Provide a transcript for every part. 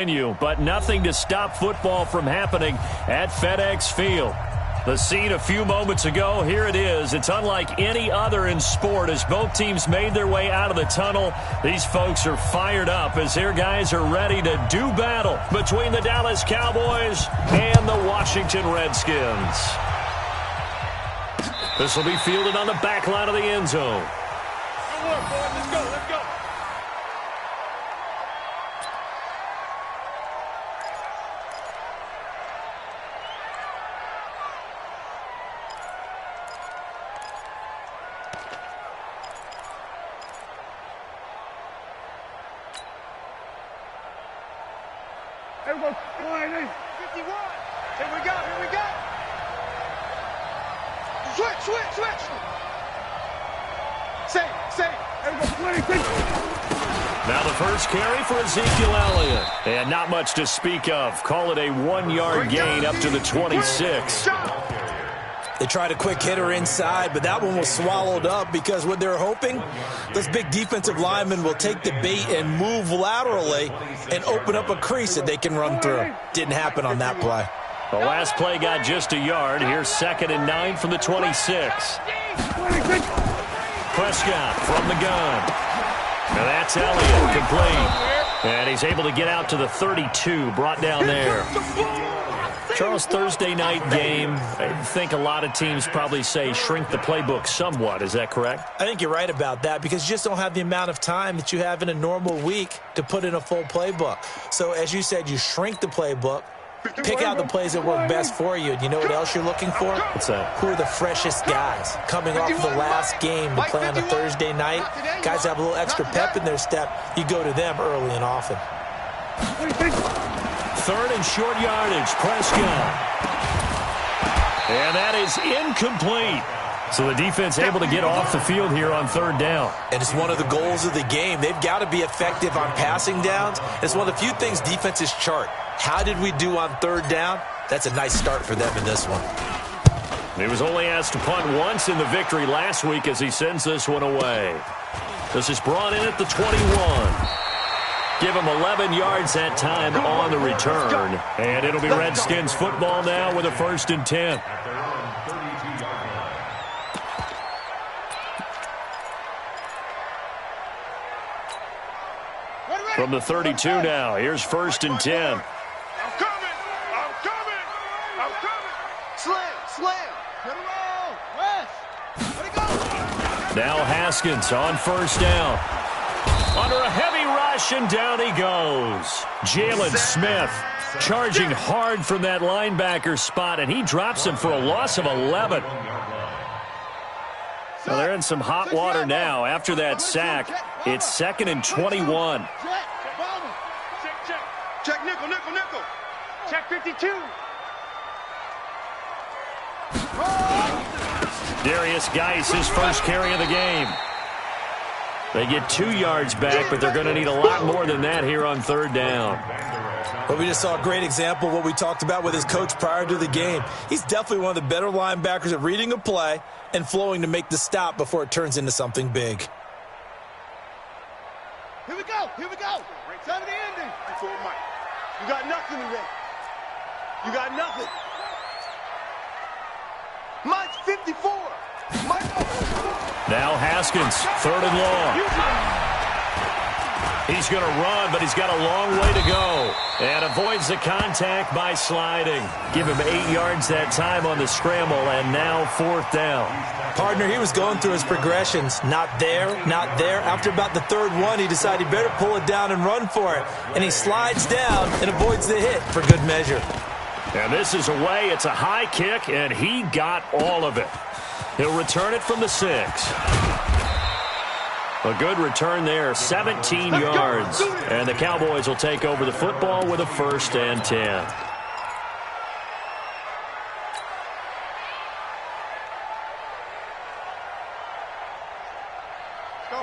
But nothing to stop football from happening at FedEx Field. The scene a few moments ago, here it is. It's unlike any other in sport as both teams made their way out of the tunnel. These folks are fired up as their guys are ready to do battle between the Dallas Cowboys and the Washington Redskins. This will be fielded on the back line of the end zone. Let's go, let's go. Everyone, 51. Here we go, here we go. Switch. Save. Everyone, 26. Now the first carry for Ezekiel Elliott. And not much to speak of. Call it a 1-yard gain up to the 26. They tried a quick hitter inside, but that one was swallowed up because what they're hoping, this big defensive lineman will take the bait and move laterally and open up a crease that they can run through. Didn't happen on that play. The last play got just a yard. Here's 2nd and 9 from the 26. Prescott from the gun. Now that's Elliott, complete. And he's able to get out to the 32, brought down there. Charles, Thursday night game, I think a lot of teams probably say shrink the playbook somewhat. Is that correct? I think you're right about that because you just don't have the amount of time that you have in a normal week to put in a full playbook. So as you said, you shrink the playbook, pick out the plays that work best for you. And you know what else you're looking for? What's that? Who are the freshest guys coming off the last game to play on a Thursday night? Guys have a little extra pep in their step. You go to them early and often. 3rd and short yardage, Prescott. And that is incomplete. So the defense able to get off the field here on 3rd down. And it's one of the goals of the game. They've got to be effective on passing downs. It's one of the few things defenses chart. How did we do on 3rd down? That's a nice start for them in this one. He was only asked to punt once in the victory last week as he sends this one away. This is brought in at the 21. Give him 11 yards that time on the return. And it'll be Redskins football now with a 1st and 10. From the 32 now, here's 1st and 10. I'm coming. Slam. Put it on. West. Let it go. Now Haskins on 1st down. Under a heavy rush, and down he goes. Jalen Smith charging hard from that linebacker spot, and he drops him for a loss of 11. Well, they're in some hot water now. After that sack, it's 2nd and 21. Check nickel. Check 52. Darius Geis, his first carry of the game. They get 2 yards back, but they're going to need a lot more than that here on 3rd down. Well, we just saw a great example of what we talked about with his coach prior to the game. He's definitely one of the better linebackers at reading a play and flowing to make the stop before it turns into something big. Here we go. Time of the ending. You got nothing today. You got nothing. Mike's 54. Now Haskins, 3rd and long. He's going to run, but he's got a long way to go. And avoids the contact by sliding. Give him 8 yards that time on the scramble, and now 4th down. Partner, he was going through his progressions. Not there. After about the 3rd one, he decided he better pull it down and run for it. And he slides down and avoids the hit for good measure. And this is away. It's a high kick, and he got all of it. He'll return it from the 6. A good return there, 17 yards. And the Cowboys will take over the football with a 1st and 10.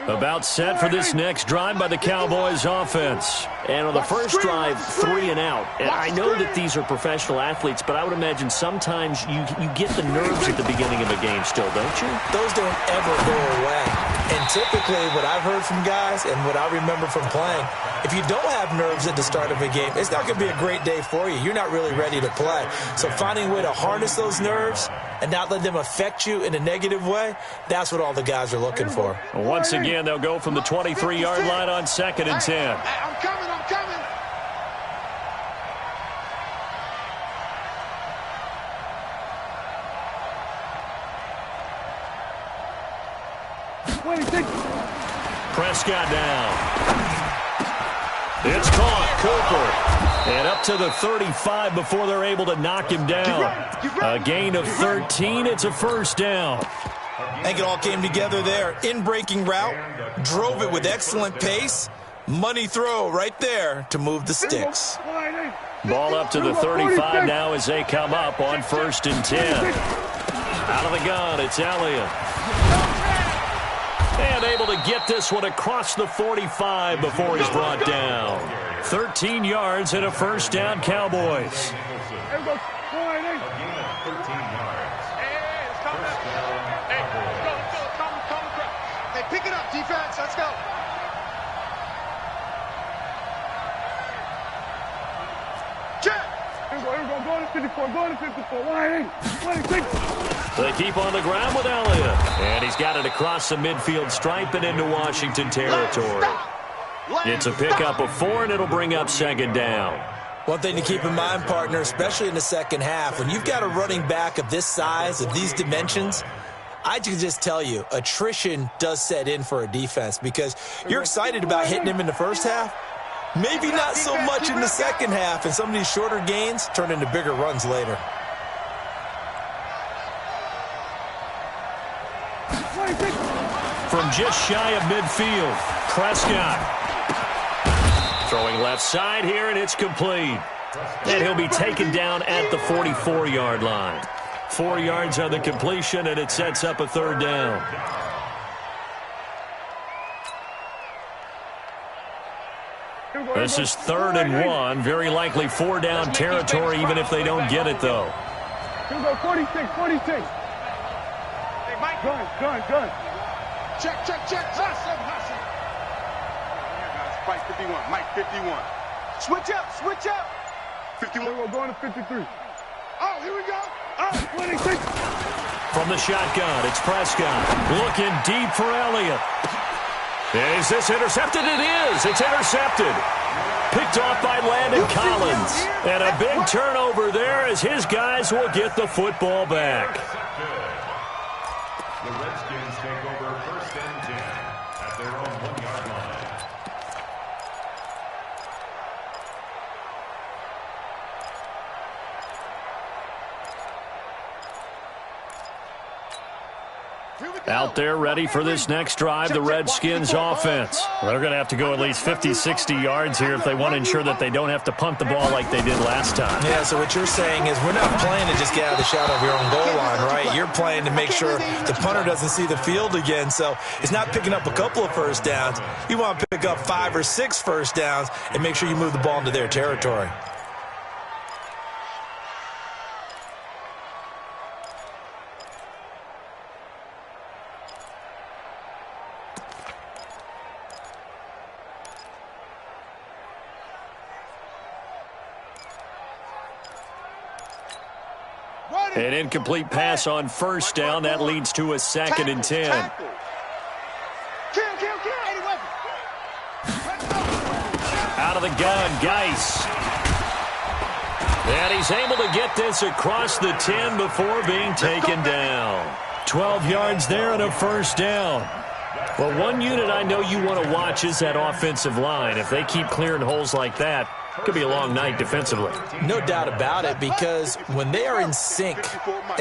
About set for this next drive by the Cowboys offense. And on the first drive, 3 and out. And I know that these are professional athletes, but I would imagine sometimes you get the nerves at the beginning of a game still, don't you? Those don't ever go away. And typically what I've heard from guys and what I remember from playing, if you don't have nerves at the start of a game, it's not going to be a great day for you. You're not really ready to play. So finding a way to harness those nerves and not let them affect you in a negative way, that's what all the guys are looking for. Once again, they'll go from the 23-yard line on 2nd and 10. I'm coming. Prescott down. It's caught. Cooper. And up to the 35 before they're able to knock him down. A gain of 13. It's a first down. I think it all came together there. In-breaking route. Drove it with excellent pace. Money throw right there to move the sticks. Ball up to the 35 now as they come up on 1st and 10. Out of the gun, it's Elliott. And able to get this one across the 45 before he's brought down. 13 yards and a first down, Cowboys. Hey, pick it up, defense. Let's go. Check. Go to 54. Go to 54. They keep on the ground with Elliott. And he's got it across the midfield stripe and into Washington territory. It's a pickup of 4, and it'll bring up 2nd down. One thing to keep in mind, partner, especially in the second half, when you've got a running back of this size, of these dimensions, I can just tell you, attrition does set in for a defense because you're excited about hitting him in the first half. Maybe not so much in the second half, and some of these shorter gains turn into bigger runs later. From just shy of midfield, Prescott. Throwing left side here, and it's complete. And he'll be taken down at the 44-yard line. 4 yards on the completion, and it sets up a 3rd down. This is 3rd and 1. Very likely 4-down territory, even if they don't get it, though. Here we go, 46. Hey, Mike. Gun. Check. Hustle. Mike 51. Mike 51. Switch up. 51. We're going to 53. Oh, here we go. 26. From the shotgun, it's Prescott. Looking deep for Elliott. Is this intercepted? It is. It's intercepted. Picked off by Landon Collins. And a big turnover there as his guys will get the football back. The Redskins take over 1st and 10 at their own 1-yard line. Out there ready for this next drive, the Redskins offense. They're going to have to go at least 50, 60 yards here if they want to ensure that they don't have to punt the ball like they did last time. Yeah, so what you're saying is we're not playing to just get out of the shadow of your own goal line, right? You're playing to make sure the punter doesn't see the field again. So it's not picking up a couple of first downs. You want to pick up 5 or 6 first downs and make sure you move the ball into their territory. An incomplete pass on 1st down. That leads to a 2nd and 10. Out of the gun, Geis. And he's able to get this across the 10 before being taken down. 12 yards there and a 1st down. Well, one unit I know you want to watch is that offensive line. If they keep clearing holes like that, it could be a long night defensively. No doubt about it, because when they are in sync,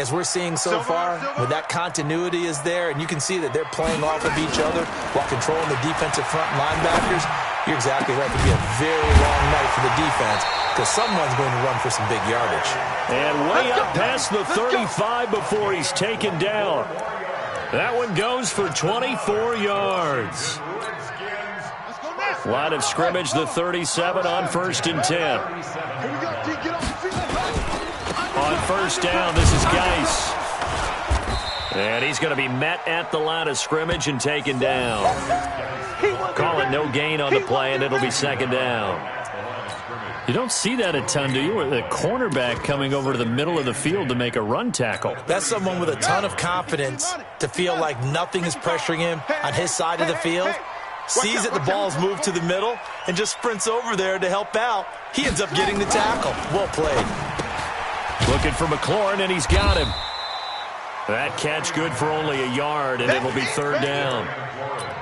as we're seeing so far, when that continuity is there, and you can see that they're playing off of each other while controlling the defensive front linebackers, you're exactly right. It could be a very long night for the defense because someone's going to run for some big yardage. And way up past the 35 before he's taken down. That one goes for 24 yards. Line of scrimmage, the 37 on 1st and 10. On 1st down, this is Geis. And he's going to be met at the line of scrimmage and taken down. Call it no gain on the play, and it'll be second down. You don't see that a ton, do you? With a cornerback coming over to the middle of the field to make a run tackle. That's someone with a ton of confidence to feel like nothing is pressuring him on his side of the field. Sees that the ball's moved to the middle and just sprints over there to help out. He ends up getting the tackle. Well played. Looking for McLaurin, and he's got him. That catch good for only a yard, and it'll be third down.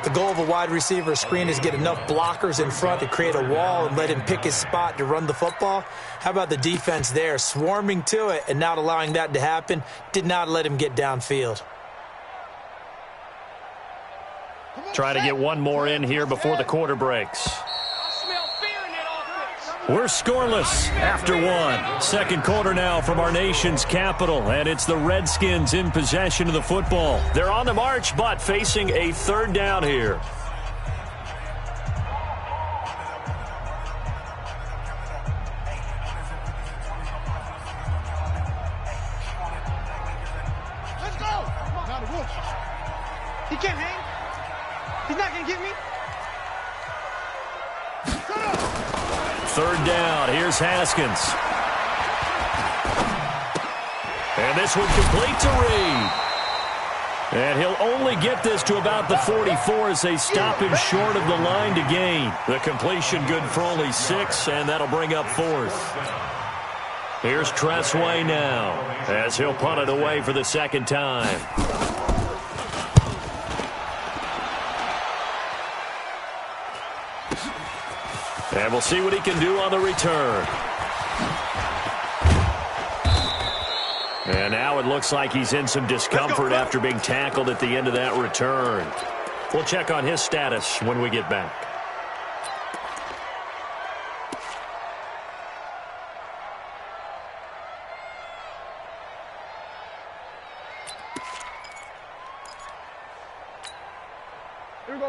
The goal of a wide receiver screen is get enough blockers in front to create a wall and let him pick his spot to run the football. How about the defense there, swarming to it and not allowing that to happen? Did not let him get downfield. Try to get one more in here before the quarter breaks. We're scoreless after one. Second quarter now from our nation's capital, and it's the Redskins in possession of the football. They're on the march, but facing a third down here. Let's go! He can't hang. He's not going to get me. Third down. Here's Haskins. And this one complete to Reed. And he'll only get this to about the 44 as they stop him short of the line to gain. The completion good for only 6, and that'll bring up fourth. Here's Tressway now as he'll punt it away for the second time. And we'll see what he can do on the return. And now it looks like he's in some discomfort after being tackled at the end of that return. We'll check on his status when we get back.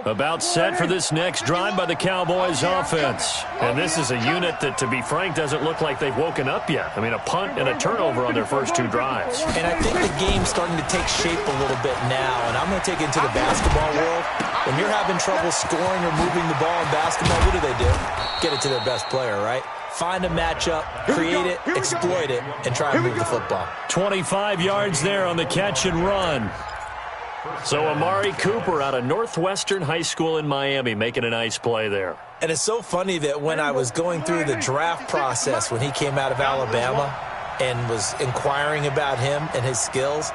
About set for this next drive by the Cowboys offense. And this is a unit that, to be frank, doesn't look like they've woken up yet. I mean, a punt and a turnover on their first 2 drives. And I think the game's starting to take shape a little bit now. And I'm going to take it into the basketball world. When you're having trouble scoring or moving the ball in basketball, what do? Get it to their best player, right? Find a matchup, create it, exploit it, and try and move the football. 25 yards there on the catch and run. So Amari Cooper out of Northwestern High School in Miami making a nice play there. And it's so funny that when I was going through the draft process when he came out of Alabama and was inquiring about him and his skills,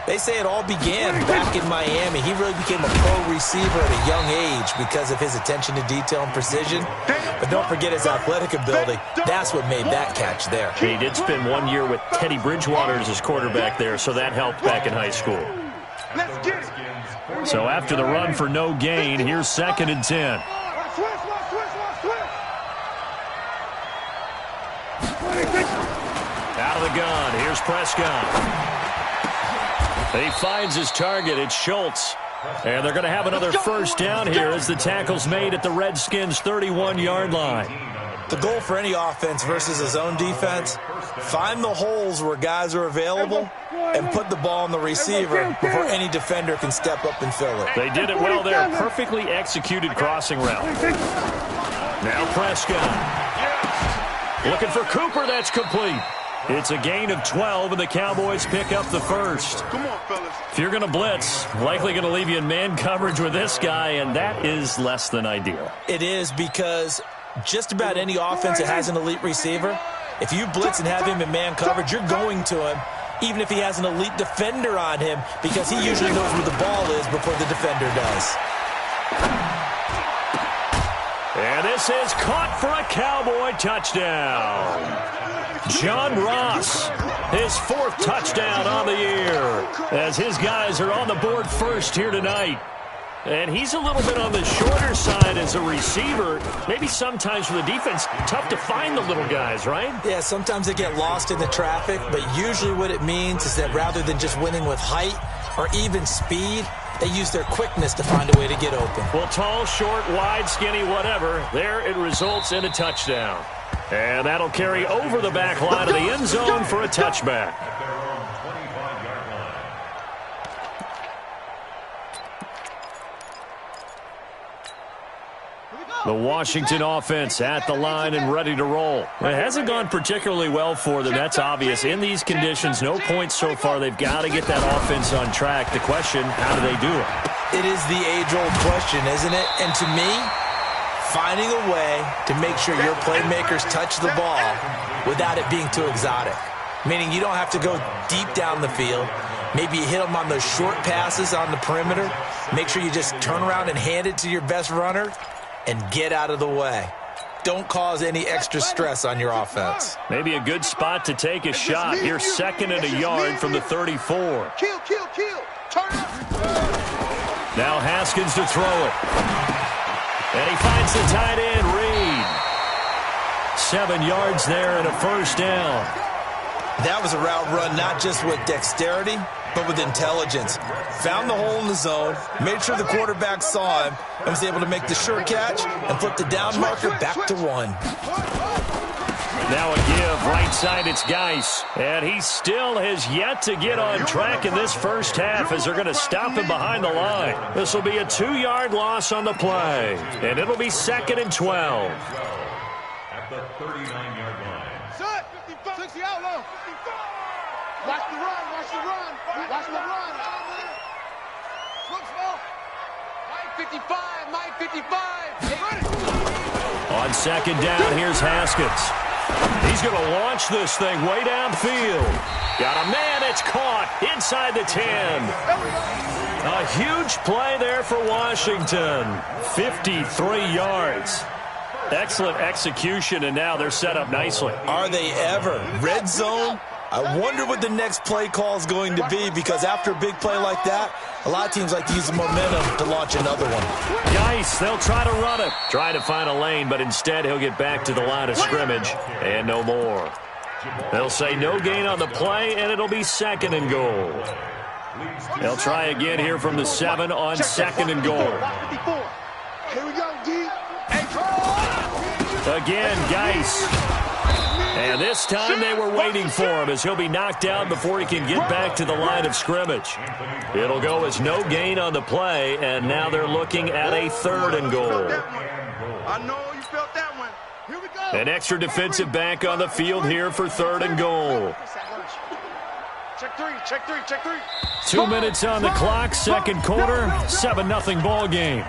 they say it all began back in Miami. He really became a pro receiver at a young age because of his attention to detail and precision. But don't forget his athletic ability. That's what made that catch there. He did spend 1 year with Teddy Bridgewater as his quarterback there, so that helped back in high school. Let's get it. So after the run for no gain, here's 2nd and 10. Out of the gun, here's Prescott. He finds his target, it's Schultz. And they're going to have another first down here as the tackle's made at the Redskins' 31-yard line. The goal for any offense versus a zone defense, find the holes where guys are available and put the ball on the receiver before any defender can step up and fill it. They did it well there. Perfectly executed crossing route. Now Prescott. Looking for Cooper. That's complete. It's a gain of 12, and the Cowboys pick up the first. Come on, fellas. If you're going to blitz, likely going to leave you in man coverage with this guy, and that is less than ideal. It is because just about any offense that has an elite receiver, if you blitz and have him in man coverage, you're going to him, even if he has an elite defender on him, because he usually knows where the ball is before the defender does. And this is caught for a Cowboy touchdown. John Ross, his 4th touchdown on the year, as his guys are on the board first here tonight. And he's a little bit on the shorter side as a receiver. Maybe sometimes for the defense, tough to find the little guys, right? Yeah, sometimes they get lost in the traffic, but usually what it means is that rather than just winning with height or even speed, they use their quickness to find a way to get open. Well, tall, short, wide, skinny, whatever, there it results in a touchdown. And that'll carry over the back line of the end zone for a touchback. The Washington offense at the line and ready to roll. It hasn't gone particularly well for them. That's obvious. In these conditions, no points so far. They've got to get that offense on track. The question, how do they do it? It is the age-old question, isn't it? And to me, finding a way to make sure your playmakers touch the ball without it being too exotic. Meaning you don't have to go deep down the field. Maybe you hit them on those short passes on the perimeter. Make sure you just turn around and hand it to your best runner and get out of the way. Don't cause any extra stress on your offense. Maybe a good spot to take a shot. You're second and a yard from the 34. Kill. Turn up. Now Haskins to throw it. And he finds the tight end, Reed. 7 yards there and a first down. That was a route run not just with dexterity, but with intelligence. Found the hole in the zone, made sure the quarterback saw him, and was able to make the sure catch and flip the down marker back to 1. Now a give, right side, it's Geis. And he still has yet to get on track in this first half as they're going to stop him behind the line. This will be a 2-yard loss on the play, and it'll be 2nd and 12. At the 39-yard line. Shut. 60 out low. Watch the run. Watch the run. Look slow. Mike 55. On 2nd down, here's Haskins. He's going to launch this thing way downfield. Got a man, it's caught inside the 10. A huge play there for Washington. 53 yards. Excellent execution, and now they're set up nicely. Are they ever? Red zone? I wonder what the next play call is going to be, because after a big play like that, a lot of teams like to use the momentum to launch another one. Geis, they'll try to run it. Try to find a lane, but instead he'll get back to the line of scrimmage and no more. They'll say no gain on the play, and it'll be 2nd and goal. They'll try again here from the 7 on 2nd and goal. Here we go, D. Again, Geis. And this time they were waiting for him as he'll be knocked down before he can get back to the line of scrimmage. It'll go as no gain on the play, and now they're looking at a 3rd and goal. I know you felt that one. Here we go. An extra defensive back on the field here for 3rd and goal. Check three. 2 minutes on the clock, 2nd quarter, 7-0 ball game.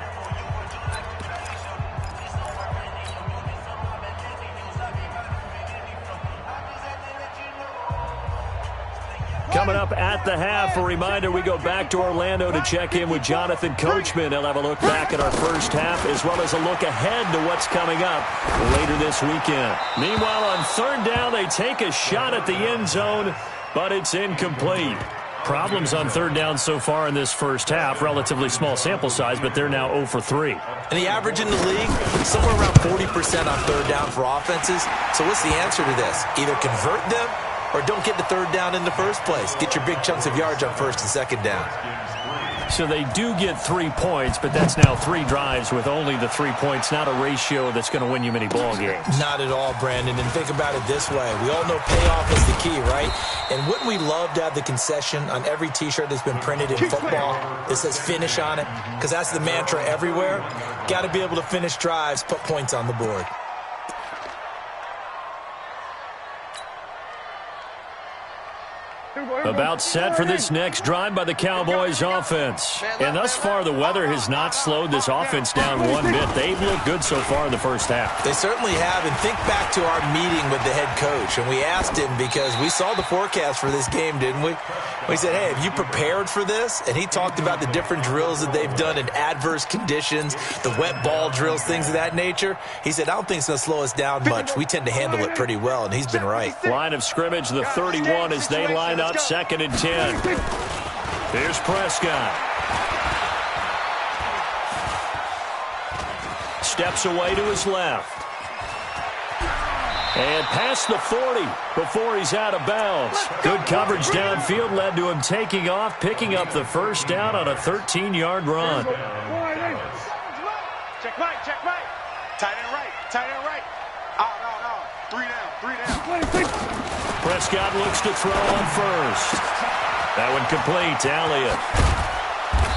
Coming up at the half, a reminder, we go back to Orlando to check in with Jonathan Coachman. He'll have a look back at our first half as well as a look ahead to what's coming up later this weekend. Meanwhile, on 3rd down, they take a shot at the end zone, but it's incomplete. Problems on 3rd down so far in this first half. Relatively small sample size, but they're now 0 for 3. And the average in the league, somewhere around 40% on 3rd down for offenses. So what's the answer to this? Either convert them or don't get the 3rd down in the first place. Get your big chunks of yards on 1st and 2nd down. So they do get 3 points, but that's now 3 drives with only the 3 points, not a ratio that's going to win you many ball games. Not at all, Brandon. And think about it this way. We all know payoff is the key, right? And wouldn't we love to have the concession on every T-shirt that's been printed in football that says finish on it? Because that's the mantra everywhere. Got to be able to finish drives, put points on the board. About set for this next drive by the Cowboys offense. And thus far, the weather has not slowed this offense down one bit. They've looked good so far in the first half. They certainly have. And think back to our meeting with the head coach. And we asked him, because we saw the forecast for this game, didn't we? We said, hey, have you prepared for this? And he talked about the different drills that they've done in adverse conditions, the wet ball drills, things of that nature. He said, I don't think it's going to slow us down much. We tend to handle it pretty well, and he's been right. Line of scrimmage, the 31 as they line up 2nd and 10. Here's Prescott. Steps away to his left. And past the 40 before he's out of bounds. Good coverage downfield led to him taking off, picking up the first down on a 13-yard run. Check right. Tight end right. No. 3 down. Prescott looks to throw on first. That one complete to Elliott.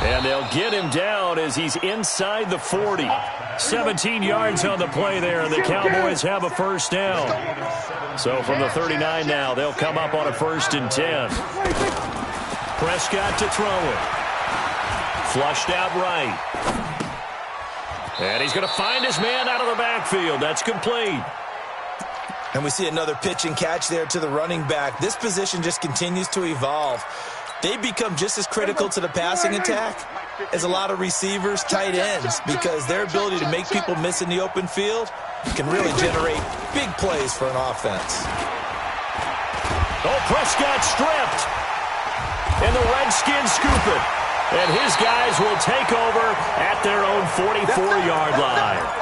And they'll get him down as he's inside the 40. 17 yards on the play there, and the Cowboys have a first down. So from the 39 now, they'll come up on a 1st and 10. Prescott to throw it. Flushed out right. And he's going to find his man out of the backfield. That's complete. And we see another pitch and catch there to the running back. This position just continues to evolve. They become just as critical to the passing attack as a lot of receivers, tight ends, because their ability to make people miss in the open field can really generate big plays for an offense. Oh, Prescott stripped. And the Redskins scoop it. And his guys will take over at their own 44-yard line.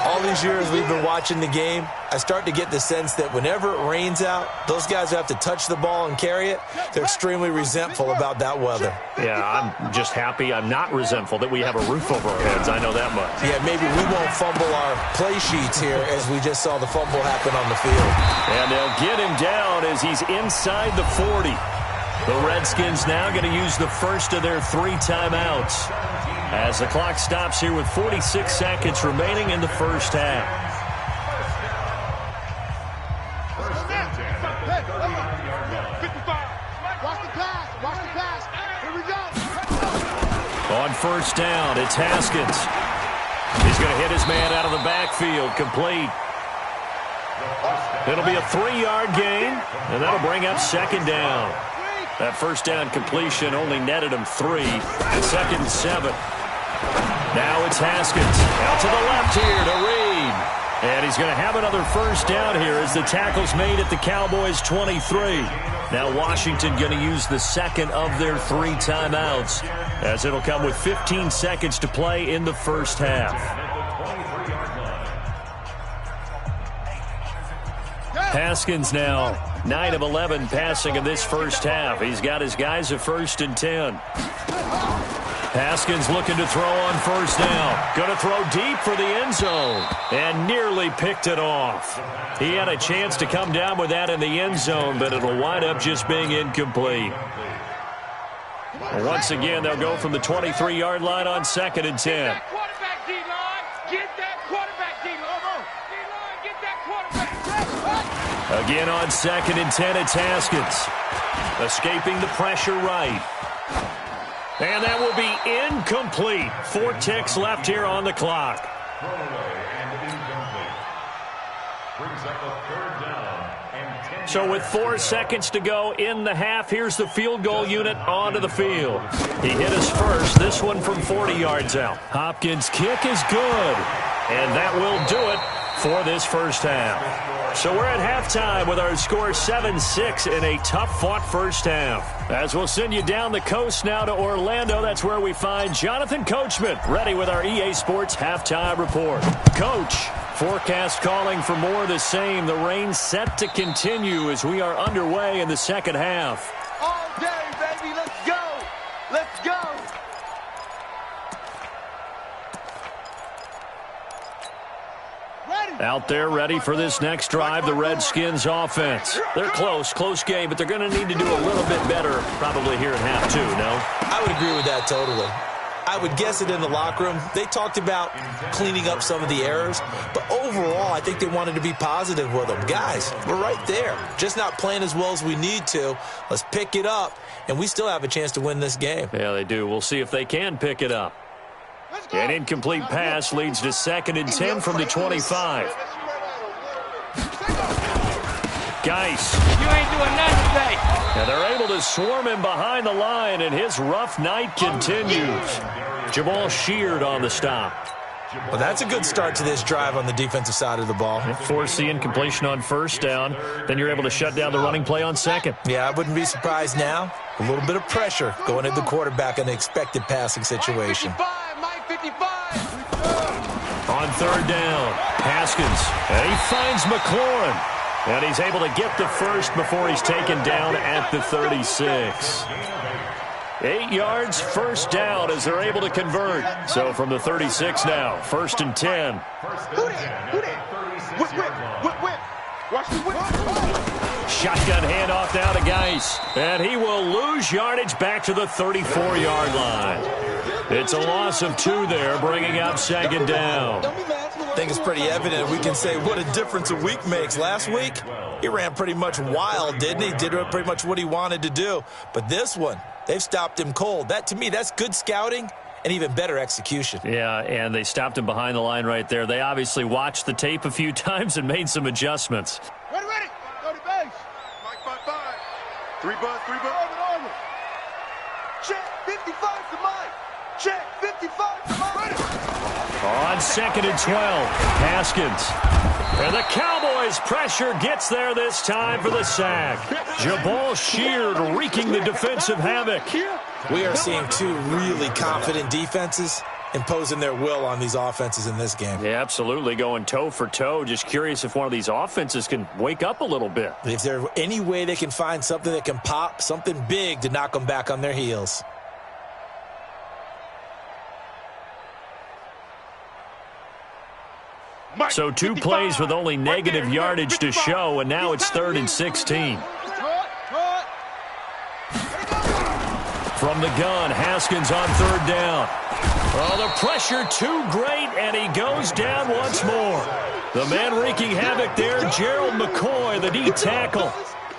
All these years we've been watching the game, I start to get the sense that whenever it rains out, those guys who have to touch the ball and carry it, they're extremely resentful about that weather. Yeah, I'm just happy I'm not resentful that we have a roof over our heads. I know that much. Yeah, maybe we won't fumble our play sheets here as we just saw the fumble happen on the field. And they'll get him down as he's inside the 40. The Redskins now going to use the first of their 3 timeouts as the clock stops here with 46 seconds remaining in the first half. On first down, it's Haskins. He's going to hit his man out of the backfield, complete. It'll be a 3-yard gain, and that'll bring up 2nd down. That first down completion only netted him 3. 2nd and 7. Now it's Haskins. Out to the left here to Reed. And he's going to have another first down here as the tackle's made at the Cowboys' 23. Now Washington going to use the second of their 3 timeouts as it'll come with 15 seconds to play in the first half. Haskins now 9 of 11 passing in this first half. He's got his guys a 1st and 10. Haskins looking to throw on first down. Going to throw deep for the end zone. And nearly picked it off. He had a chance to come down with that in the end zone, but it'll wind up just being incomplete. Once again, they'll go from the 23-yard line on 2nd and 10. Again on 2nd and 10, it's Haskins. Escaping the pressure right. And that will be incomplete. 4 ticks left here on the clock. So with 4 seconds to go in the half, here's the field goal unit onto the field. He hit us first, this one from 40 yards out. Hopkins' kick is good. And that will do it for this first half. So we're at halftime with our score 7-6 in a tough-fought first half. As we'll send you down the coast now to Orlando, that's where we find Jonathan Coachman, ready with our EA Sports halftime report. Coach, forecast calling for more of the same. The rain set to continue as we are underway in the second half. All day, baby. Let's go. Let's go. Out there ready for this next drive, the Redskins offense. They're close game, but they're going to need to do a little bit better probably here at half 2, no? I would agree with that totally. I would guess it in the locker room. They talked about cleaning up some of the errors, but overall I think they wanted to be positive with them. Guys, we're right there. Just not playing as well as we need to. Let's pick it up, and we still have a chance to win this game. Yeah, they do. We'll see if they can pick it up. An incomplete pass leads to 2nd and 10 from the 25. Geis. You ain't doing nothing today. And they're able to swarm him behind the line, and his rough night continues. Jamal Sheard on the stop. Well, that's a good start to this drive on the defensive side of the ball. Force the incompletion on first down. Then you're able to shut down the running play on 2nd. Yeah, I wouldn't be surprised now. A little bit of pressure going at the quarterback in the expected passing situation. On 3rd down, Haskins. And he finds McLaurin. And he's able to get the first before he's taken down at the 36. 8 yards, first down as they're able to convert. So from the 36 now, 1st and 10. Who that? Whip. Watch the whip. Shotgun handoff now to Geis. And he will lose yardage back to the 34-yard line. It's a loss of 2 there, bringing up second down. I think it's pretty evident. We can say what a difference a week makes. Last week, he ran pretty much wild, didn't he? Did pretty much what he wanted to do. But this one, they've stopped him cold. That, to me, that's good scouting and even better execution. Yeah, and they stopped him behind the line right there. They obviously watched the tape a few times and made some adjustments. Ready, ready. Go to base. Mike 5-5. 3 buzz, 3 buzz. Over. Check 55 to Mike. Check 55 to Mike. Ready. On 2nd and 12, Haskins. And the Cowboys' pressure gets there this time for the sack. Jabal Sheard wreaking the defensive havoc. We are seeing 2 really confident defenses imposing their will on these offenses in this game. Yeah, absolutely, going toe for toe. Just curious if one of these offenses can wake up a little bit. If there's any way they can find something that can pop, something big to knock them back on their heels. So 2 plays with only negative yardage to show, and now it's 3rd and 16. From the gun, Haskins on 3rd down. Oh, the pressure too great, and he goes down once more. The man wreaking havoc there, Gerald McCoy, the D tackle.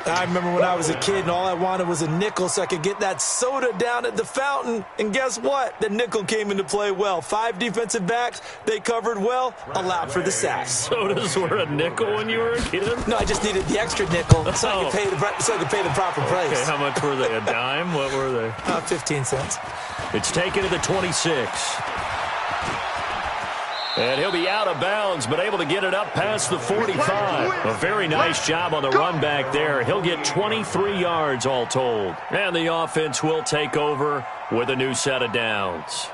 I remember when I was a kid and all I wanted was a nickel so I could get that soda down at the fountain. And guess what? The nickel came into play well. 5 defensive backs, they covered well, allowed for the sacks. Sodas were a nickel when you were a kid? No, I just needed the extra nickel so I could pay the proper price. Okay, how much were they? A dime? What were they? 15 cents. It's taken to the 26. And he'll be out of bounds, but able to get it up past the 45. A very nice job on the run back there. He'll get 23 yards all told. And the offense will take over with a new set of downs.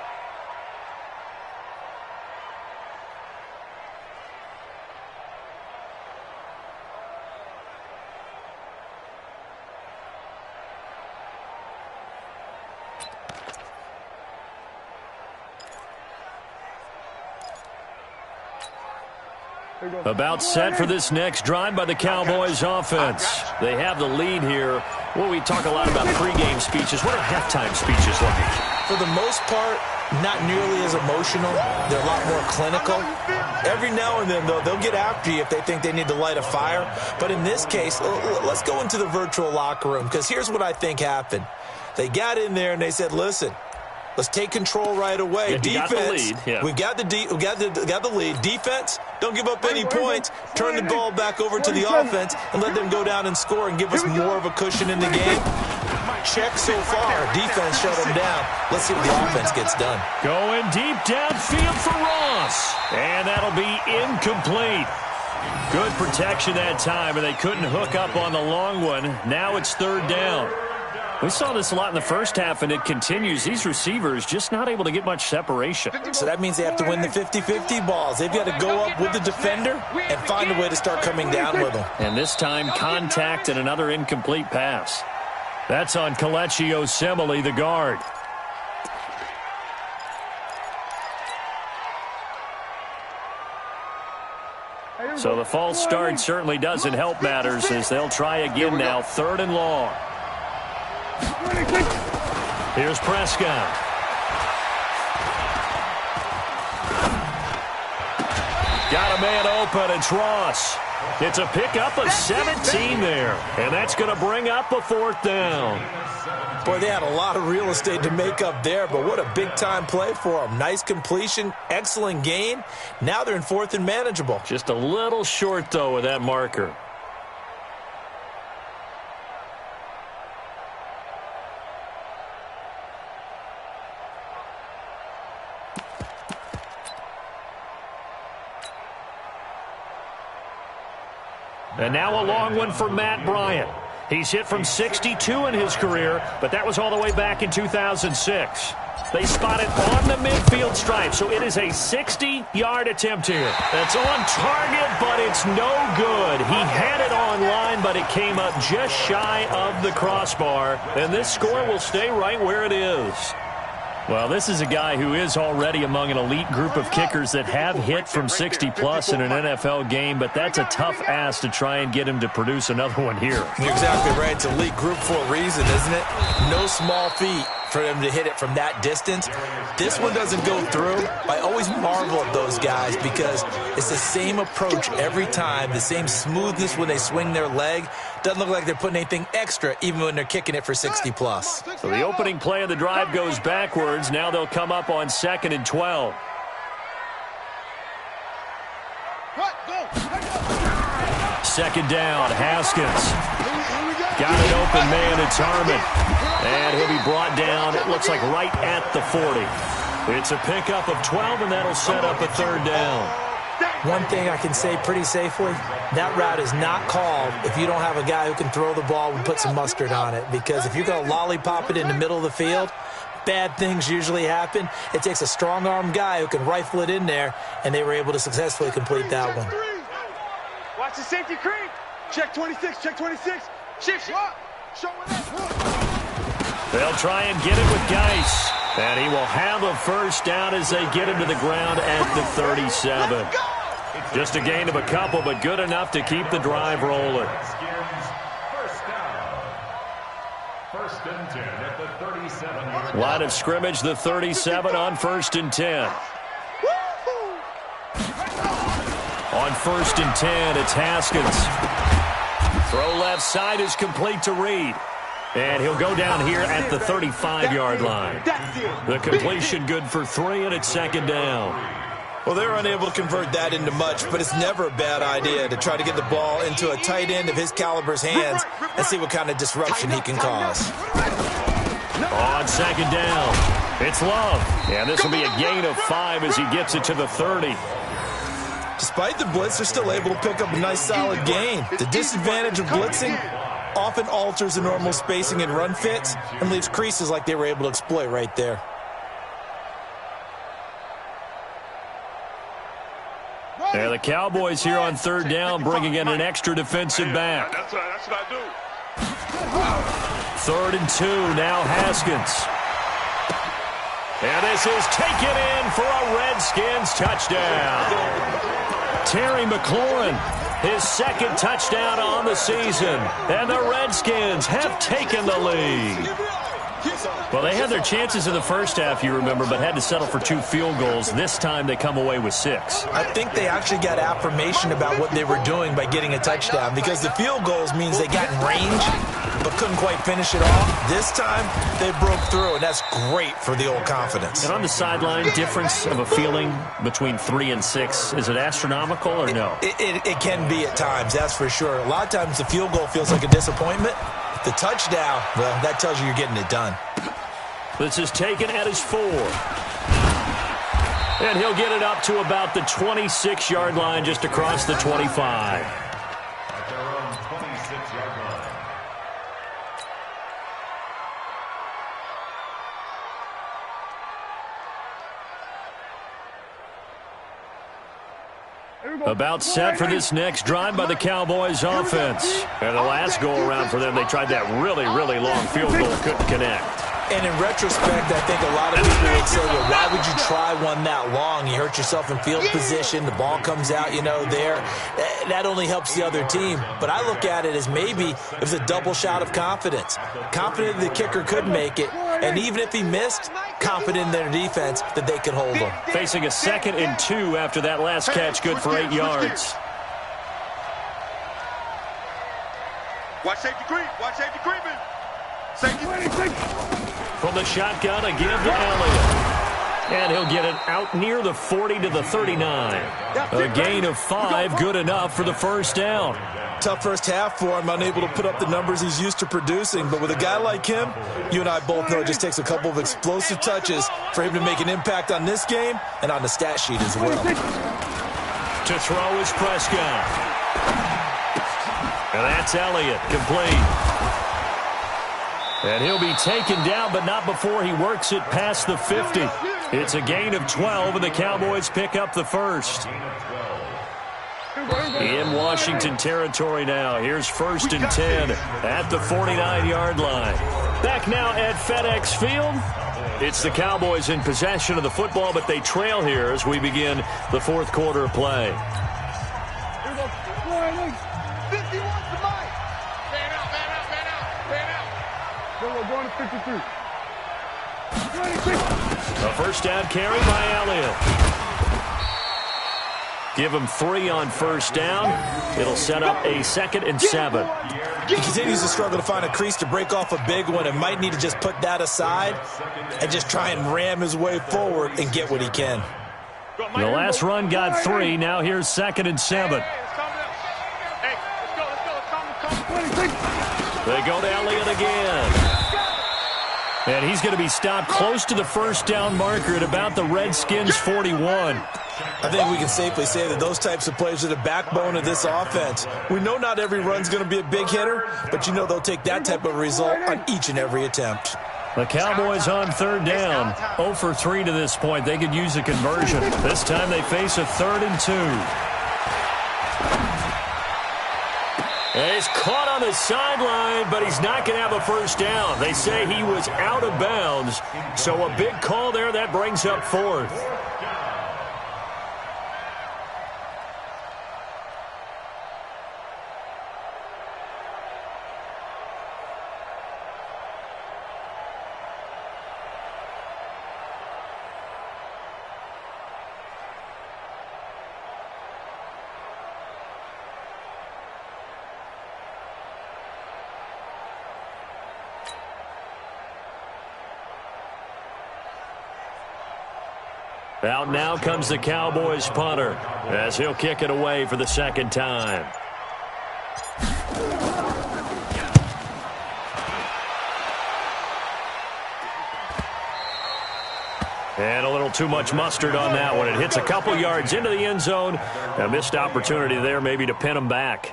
About set for this next drive by the Cowboys offense. They have the lead here. Well, we talk a lot about pregame speeches. What are halftime speeches like? For the most part, not nearly as emotional. They're a lot more clinical. Every now and then, though, they'll get after you if they think they need to light a fire. But in this case, let's go into the virtual locker room, because here's what I think happened. They got in there and they said, listen, let's take control right away. Yeah, defense, we got the lead. Defense, don't give up any points. Turn the ball back over to the offense and let them go down and score and give us more of a cushion in the game. Check so far. Defense shut them down. Let's see what the offense gets done. Going deep downfield for Ross. And that'll be incomplete. Good protection that time, and they couldn't hook up on the long one. Now it's 3rd down. We saw this a lot in the first half, and it continues. These receivers just not able to get much separation. So that means they have to win the 50-50 balls. They've got to go up with the defender and find a way to start coming down with them. And this time, contact and another incomplete pass. That's on Kelechi Osemele, the guard. So the false start certainly doesn't help matters as they'll try again now, 3rd and long. Here's Prescott. Got a man open. It's Ross. It's a pickup of 17 there. And that's going to bring up a 4th down. Boy, they had a lot of real estate to make up there, but what a big-time play for them. Nice completion, excellent gain. Now they're in 4th and manageable. Just a little short, though, with that marker. And now a long one for Matt Bryant. He's hit from 62 in his career, but that was all the way back in 2006. They spot it on the midfield stripe, so it is a 60-yard attempt here. That's on target, but it's no good. He had it on line, but it came up just shy of the crossbar, and this score will stay right where it is. Well, this is a guy who is already among an elite group of kickers that have hit from 60-plus in an NFL game, but that's a tough ask to try and get him to produce another one here. You're exactly right. It's elite group for a reason, isn't it? No small feat for them to hit it from that distance. This one doesn't go through. I always marvel at those guys because it's the same approach every time, the same smoothness when they swing their leg. Doesn't look like they're putting anything extra even when they're kicking it for 60-plus. So the opening play of the drive goes backwards. Now they'll come up on 2nd and 12. Second down, Haskins. Got an open man, it's Harmon. And he'll be brought down, it looks like right at the 40. It's a pickup of 12, and that'll set up a 3rd down. One thing I can say pretty safely, that route is not called if you don't have a guy who can throw the ball and put some mustard on it. Because if you're going to lollipop it in the middle of the field, bad things usually happen. It takes a strong-arm guy who can rifle it in there, and they were able to successfully complete that one. Watch the safety creep. Check 26, check 26. Shift. They'll try and get it with Geis. And he will have a 1st down as they get him to the ground at the 37. Just a gain of a couple, but good enough to keep the drive rolling. First and 10 at the 37-yard line. Line of scrimmage, the 37 on 1st and 10. On 1st and 10, it's Haskins. Throw left side is complete to Reed. And he'll go down here at the 35-yard line. The completion good for 3, and it's 2nd down. Well, they're unable to convert that into much, but it's never a bad idea to try to get the ball into a tight end of his caliber's hands and see what kind of disruption he can cause. On 2nd down, it's Love. And this will be a gain of 5 as he gets it to the 30. Despite the blitz, they're still able to pick up a nice solid gain. The disadvantage of blitzing often alters the normal spacing and run fits and leaves creases like they were able to exploit right there. And the Cowboys here on 3rd down bringing in an extra defensive back. That's what I do. 3rd and 2, now Haskins. And this is taken in for a Redskins touchdown. Terry McLaurin, his 2nd touchdown on the season. And the Redskins have taken the lead. Well, they had their chances in the first half, you remember, but had to settle for 2 field goals. This time they come away with 6. I think they actually got affirmation about what they were doing by getting a touchdown, because the field goals means they got in range but couldn't quite finish it off. This time they broke through, and that's great for the old confidence. And on the sideline, difference of a feeling between 3 and 6, is it astronomical or no? It can be at times, that's for sure. A lot of times the field goal feels like a disappointment. The touchdown, well, that tells you you're getting it done. This is taken at his 4. And he'll get it up to about the 26-yard line, just across the 25. At their own 26-yard line. About set for this next drive by the Cowboys offense. And the last go-around for them, they tried that really, really long field goal, couldn't connect. And in retrospect, I think a lot of people would say, well, why would you try one that long? You hurt yourself in field position. The ball comes out, there. That only helps the other team. But I look at it as maybe it was a double shot of confidence. Confident the kicker could make it. And even if he missed, confident in their defense that they could hold him. Facing a 2nd and 2 after that last catch, good for 8 yards. Watch safety creep. Watch safety creeping. Safety. From the shotgun, a give to Elliott. And he'll get it out near the 40 to the 39. A gain of 5, good enough for the 1st down. Tough first half for him, unable to put up the numbers he's used to producing. But with a guy like him, you and I both know it just takes a couple of explosive touches for him to make an impact on this game and on the stat sheet as well. To throw is Prescott. And that's Elliott, complete. And he'll be taken down, but not before he works it past the 50. It's a gain of 12, and the Cowboys pick up the 1st. In Washington territory now. Here's 1st and 10 at the 49-yard line. Back now at FedEx Field. It's the Cowboys in possession of the football, but they trail here as we begin the fourth quarter of play. Here we go. 51 to Mike. Man out. Then we're going to 53. A first down carry by Elliott. Give him 3 on first down. It'll set up a 2nd and 7. He continues to struggle to find a crease to break off a big one and might need to just put that aside and just try and ram his way forward and get what he can. The last run got 3. Now here's 2nd and 7. They go to Elliott again. And he's going to be stopped close to the first down marker at about the Redskins' 41. I think we can safely say that those types of plays are the backbone of this offense. We know not every run's going to be a big hitter, but you know they'll take that type of result on each and every attempt. The Cowboys on 3rd down. 0 for 3 to this point. They could use a conversion. This time they face a 3rd and 2. And he's caught on the sideline, but he's not going to have a first down. They say he was out of bounds, so a big call there. That brings up 4th. Out now comes the Cowboys punter as he'll kick it away for the 2nd time. And a little too much mustard on that one. It hits a couple yards into the end zone. A missed opportunity there maybe to pin him back.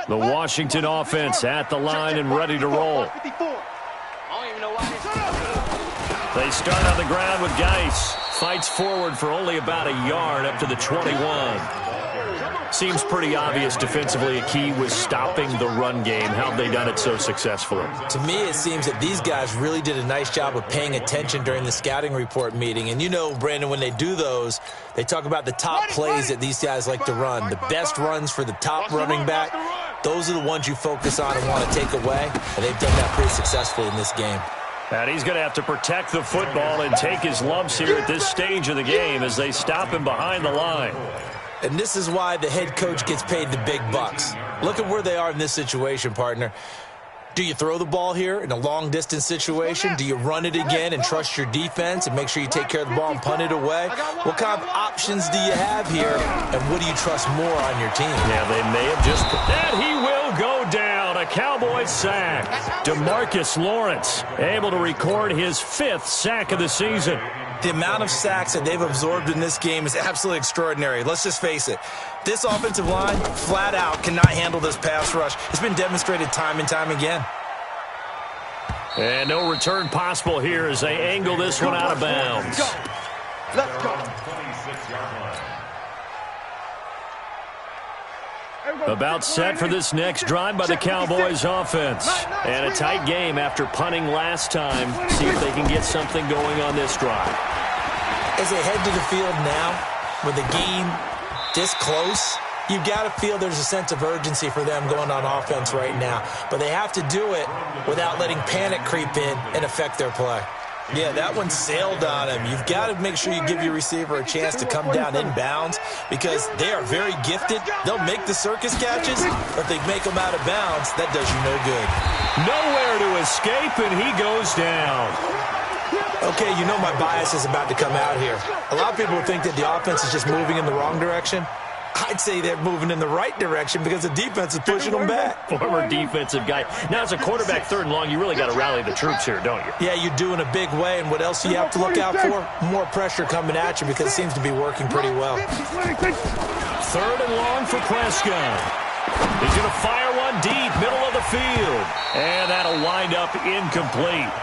The Washington offense at the line and ready to roll. They start on the ground with Geis. Fights forward for only about a yard up to the 21. Seems pretty obvious defensively a key was stopping the run game. How have they done it so successfully? To me, it seems that these guys really did a nice job of paying attention during the scouting report meeting. And you know, Brandon, when they do those, they talk about the top plays that these guys like to run. The best runs for the top running back, those are the ones you focus on and want to take away. And they've done that pretty successfully in this game. And he's going to have to protect the football and take his lumps here at this stage of the game as they stop him behind the line. And this is why the head coach gets paid the big bucks. Look at where they are in this situation, partner. Do you throw the ball here in a long-distance situation? Do you run it again and trust your defense and make sure you take care of the ball and punt it away? What kind of options do you have here, and what do you trust more on your team? Yeah, they may have just put that. He will go down. A Cowboys sack. DeMarcus Lawrence able to record his 5th sack of the season. The amount of sacks that they've absorbed in this game is absolutely extraordinary. Let's just face it. This offensive line, flat out, cannot handle this pass rush. It's been demonstrated time and time again. And no return possible here as they angle this one out of bounds. Let's go. About set for this next drive by the Cowboys offense. And a tight game after punting last time. See if they can get something going on this drive. As they head to the field now, with the game this close, you've got to feel there's a sense of urgency for them going on offense right now. But they have to do it without letting panic creep in and affect their play. Yeah, that one sailed on him. You've got to make sure you give your receiver a chance to come down inbounds because they are very gifted. They'll make the circus catches, but if they make them out of bounds, that does you no good. Nowhere to escape, and he goes down. Okay, you know my bias is about to come out here. A lot of people think that the offense is just moving in the wrong direction. I'd say they're moving in the right direction because the defense is pushing them back. Former defensive guy. Now, as a quarterback, 3rd and long, you really got to rally the troops here, don't you? Yeah, you do in a big way. And what else do you have to look out for? More pressure coming at you because it seems to be working pretty well. 3rd and long for Prescott. He's going to fire one deep, middle of the field. And that'll wind up incomplete.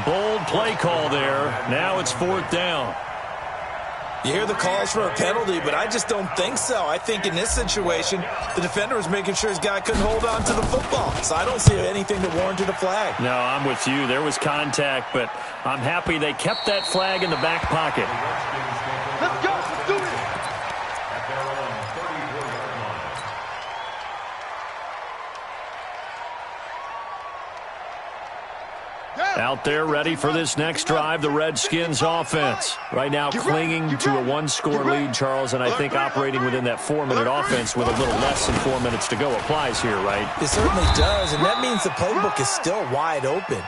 Bold play call there. Now it's 4th down. You hear the calls for a penalty, but I just don't think so. I think in this situation, the defender was making sure his guy couldn't hold on to the football. So I don't see anything that warranted a flag. No, I'm with you. There was contact, but I'm happy they kept that flag in the back pocket. Let's go. Let's do it. At their own 34-yard line. Out there ready for this next drive, the Redskins offense. Right now clinging to a one-score lead, Charles, and I think operating within that 4-minute offense with a little less than 4 minutes to go applies here, right? It certainly does, and that means the playbook is still wide open.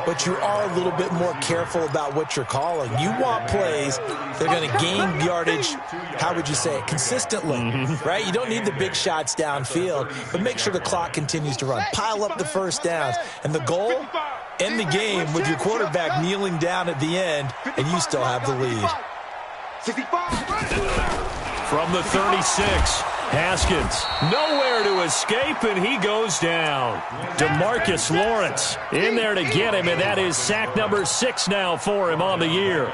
But you are a little bit more careful about what you're calling. You want plays that are going to gain yardage, how would you say it, consistently, right? You don't need the big shots downfield, but make sure the clock continues to run. Pile up the first downs, and the goal, end the game with your quarterback kneeling down at the end, and you still have the lead. 65. From the 36, Haskins, nowhere to escape, and he goes down. DeMarcus Lawrence in there to get him, and that is sack number 6 now for him on the year.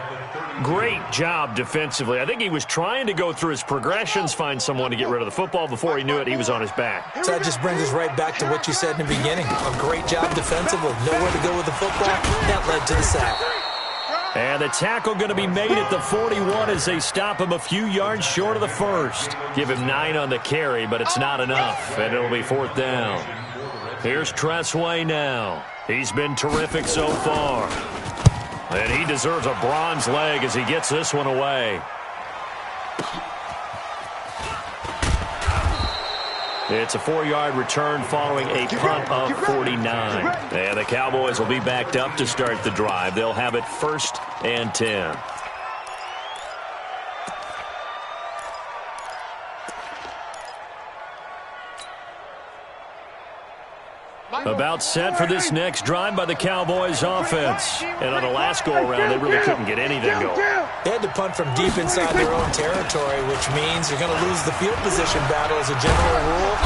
Great job defensively. I think he was trying to go through his progressions, find someone to get rid of the football. Before he knew it, he was on his back. So that just brings us right back to what you said in the beginning. A great job defensively. Nowhere to go with the football. That led to the sack. And the tackle going to be made at the 41 as they stop him a few yards short of the first. Give him 9 on the carry, but it's not enough, and it'll be 4th down. Here's Tressway now. He's been terrific so far. And he deserves a bronze leg as he gets this one away. It's a 4-yard return following a punt of 49. And the Cowboys will be backed up to start the drive. They'll have it 1st and 10. About set for this next drive by the Cowboys offense. And on the last go-around, they really couldn't get anything going. They had to punt from deep inside their own territory, which means you're going to lose the field position battle as a general rule.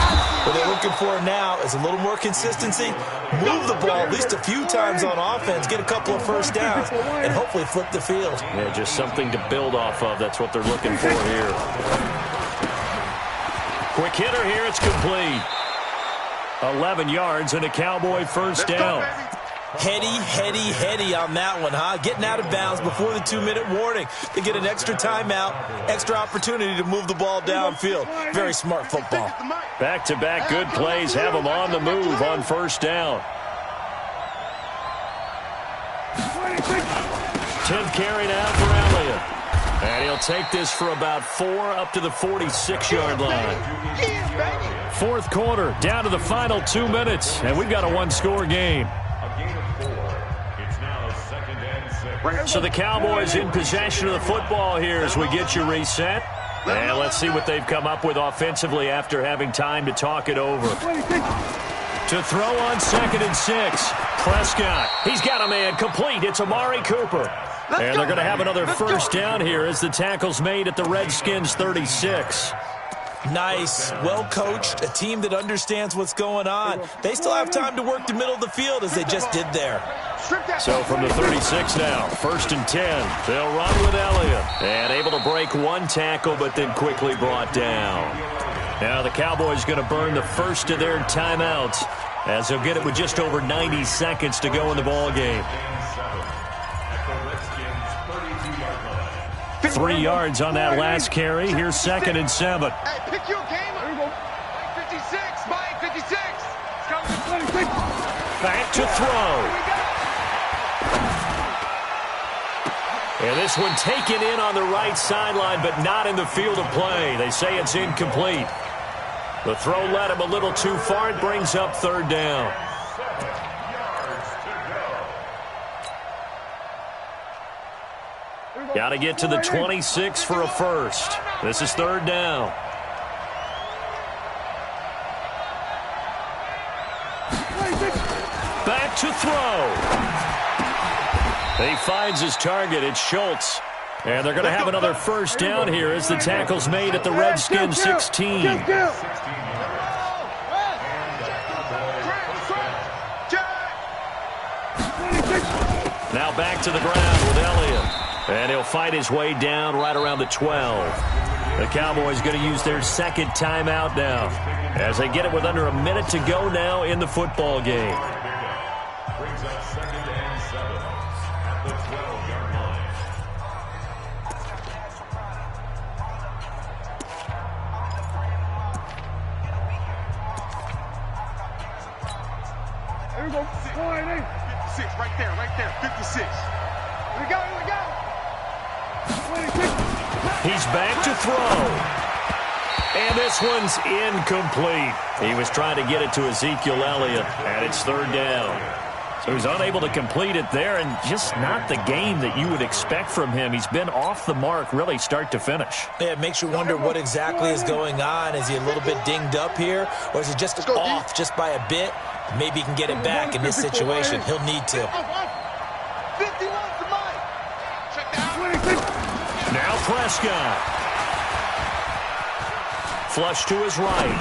What they're looking for now is a little more consistency, move the ball at least a few times on offense, get a couple of first downs, and hopefully flip the field. Yeah, just something to build off of. That's what they're looking for here. Quick hitter here. It's complete. 11 yards and a Cowboy first down. Heady on that one, huh? Getting out of bounds before the 2-minute warning. They get an extra timeout, extra opportunity to move the ball downfield. Very smart football. Back-to-back good plays have them on the move on first down. 10th carry now for Elliott. And he'll take this for about 4 up to the 46-yard line. 4th quarter, down to the final 2 minutes, and we've got a one-score game. A gain of 4. It's now 2nd and 6. So the Cowboys in possession of the football here as we get you reset. And let's see what they've come up with offensively after having time to talk it over. To throw on 2nd and 6. Prescott, he's got a man complete. It's Amari Cooper. And they're going to have another first down here as the tackle's made at the Redskins 36. Nice, well-coached, a team that understands what's going on. They still have time to work the middle of the field as they just did there. So from the 36 now, 1st and 10. They'll run with Elliott. And able to break one tackle, but then quickly brought down. Now the Cowboys going to burn the first of their timeouts as they'll get it with just over 90 seconds to go in the ball game. 3 yards on that last carry. Here's 2nd and 7. Hey, pick your game. There you go. Mike 56. Mike 56. It's coming to 26. Back to throw. And this one taken in on the right sideline, but not in the field of play. They say it's incomplete. The throw led him a little too far. It brings up 3rd down. Got to get to the 26 for a first. This is 3rd down. Back to throw. He finds his target. It's Schultz. And they're going to have another first down here as the tackle's made at the Redskins 16. Now back to the ground with Elliott. And he'll fight his way down right around the 12. The Cowboys going to use their second timeout now as they get it with under a minute to go now in the football game. Brings up 2nd and 7 at the 12-yard line. Here we go. 56, right there, 56. Here we go. He's back to throw. And this one's incomplete. He was trying to get it to Ezekiel Elliott, and it's 3rd down. So he's unable to complete it there, and just not the game that you would expect from him. He's been off the mark really start to finish. Yeah, it makes you wonder what exactly is going on. Is he a little bit dinged up here, or is he just off just by a bit? Maybe he can get it back in this situation. He'll need to. 51's the mic. Check down. Now Prescott. Flush to his right.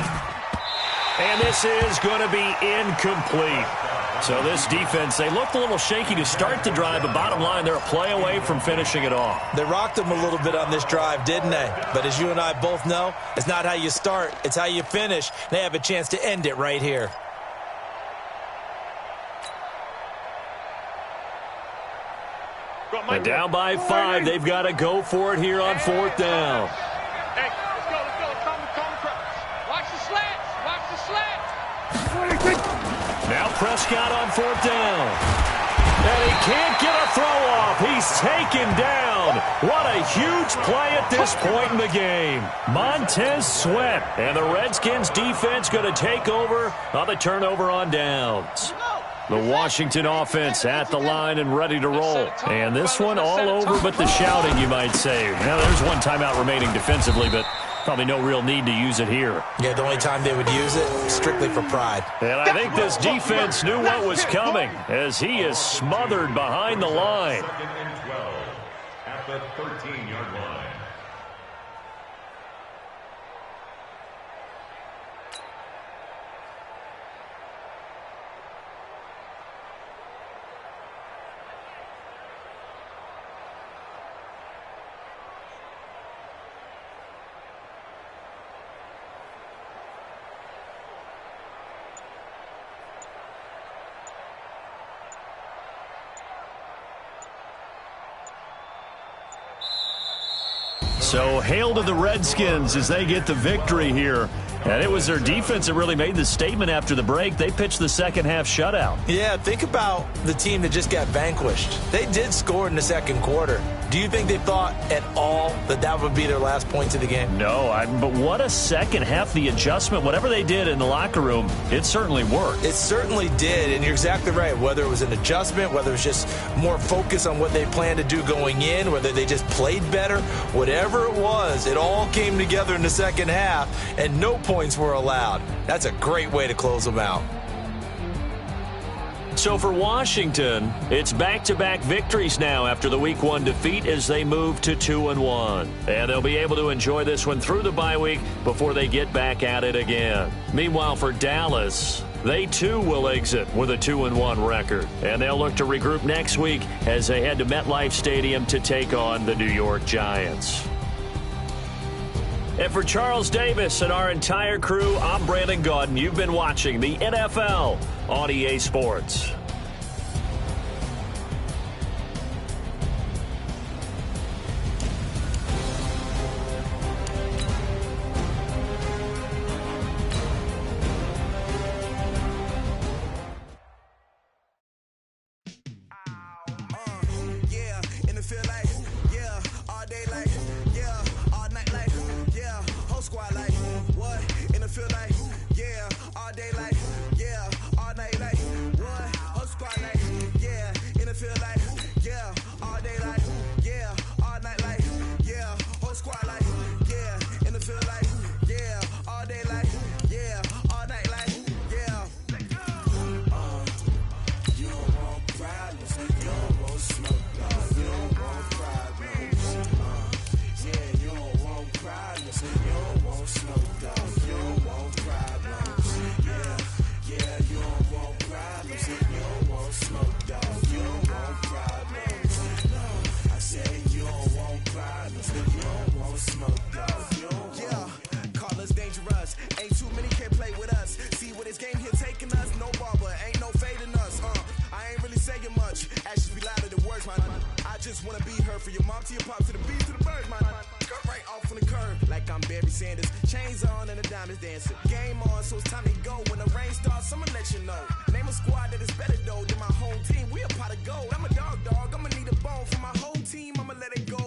And this is going to be incomplete. So this defense, they looked a little shaky to start the drive, but bottom line, they're a play away from finishing it off. They rocked him a little bit on this drive, didn't they? But as you and I both know, it's not how you start, it's how you finish. They have a chance to end it right here. But down by 5, they've got to go for it here on 4th down. Hey, let's go. Calm the crowd. Watch the slants. Now Prescott on 4th down. And he can't get a throw off. He's taken down. What a huge play at this point in the game. Montez Sweat. And the Redskins defense going to take over on the turnover on downs. The Washington offense at the line and ready to roll. And this one all over but the shouting, you might say. Now, there's one timeout remaining defensively, but probably no real need to use it here. Yeah, the only time they would use it, strictly for pride. And I think this defense knew what was coming as he is smothered behind the line. 2nd and 12 at the 13-yard line. So hail to the Redskins as they get the victory here. And it was their defense that really made the statement after the break. They pitched the second half shutout. Yeah, think about the team that just got vanquished. They did score in the second quarter. Do you think they thought at all that that would be their last points of the game? No, but what a second half. The adjustment, whatever they did in the locker room, it certainly worked. It certainly did, and you're exactly right. Whether it was an adjustment, whether it was just more focus on what they planned to do going in, whether they just played better, whatever it was, it all came together in the second half, and no points were allowed. That's a great way to close them out. So for Washington, it's back-to-back victories now after the Week 1 defeat as they move to 2-1. And they'll be able to enjoy this one through the bye week before they get back at it again. Meanwhile, for Dallas, they too will exit with a 2-1 record. And they'll look to regroup next week as they head to MetLife Stadium to take on the New York Giants. And for Charles Davis and our entire crew, I'm Brandon Gaudin. You've been watching the NFL on EA Sports. Sanders. Chains on and the diamonds dancing. Game on, so it's time to go. When the rain starts, I'ma let you know. Name a squad that is better though than my home team. We a pot of gold. I'm a dog. I'ma need a bone for my whole team. I'ma let it go.